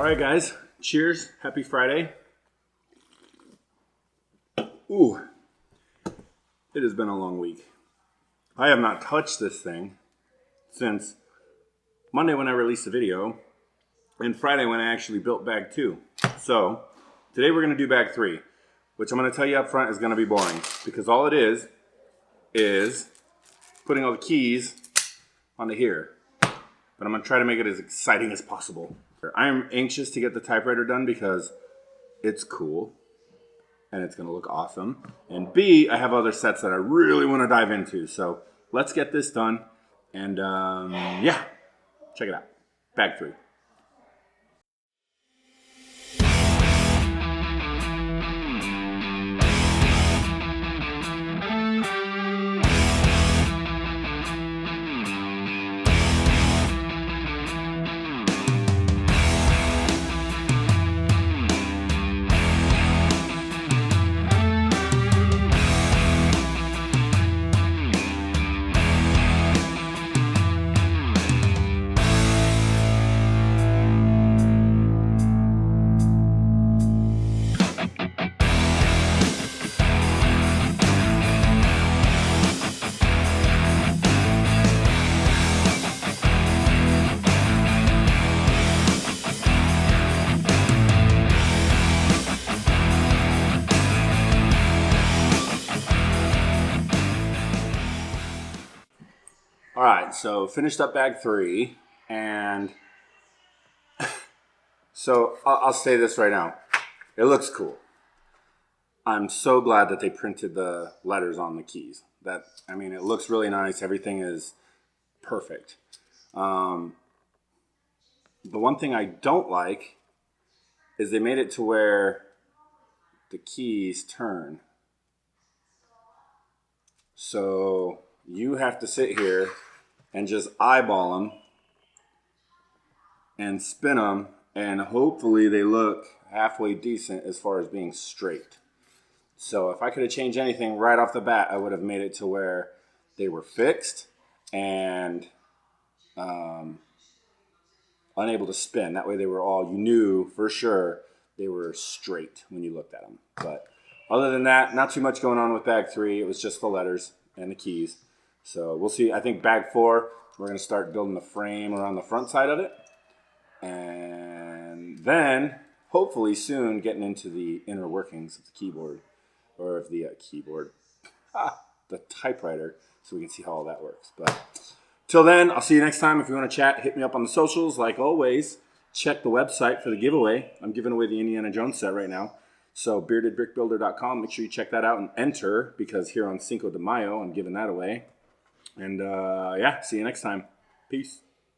right, guys. Cheers. Happy Friday. Ooh. It has been a long week. I have not touched this thing since Monday when I released the video and Friday when I actually built bag 2. So today we're going to do bag 3, which I'm going to tell you up front is going to be boring because all it is putting all the keys onto here. But I'm going to try to make it as exciting as possible. I'm anxious to get the typewriter done because it's cool and it's going to look awesome. And B, I have other sets that I really want to dive into. So let's get this done. And yeah, check it out. Bag 3. All right, so finished up bag 3, and so I'll say this right now. It looks cool. I'm so glad that they printed the letters on the keys. It looks really nice. Everything is perfect. The one thing I don't like is they made it to where the keys turn. So you have to sit here and just eyeball them and spin them, and hopefully they look halfway decent as far as being straight. So if I could have changed anything right off the bat, I would have made it to where they were fixed and unable to spin. That way they were all, you knew for sure they were straight when you looked at them. But other than that, not too much going on with bag 3. It was just the letters and the keys. So we'll see. I think bag 4, we're going to start building the frame around the front side of it. And then, hopefully soon, getting into the inner workings of the keyboard. Or of the the typewriter, so we can see how all that works. But till then, I'll see you next time. If you want to chat, hit me up on the socials. Like always, check the website for the giveaway. I'm giving away the Indiana Jones set right now. So beardedbrickbuilder.com. Make sure you check that out and enter, because here on Cinco de Mayo, I'm giving that away. And yeah, see you next time. Peace.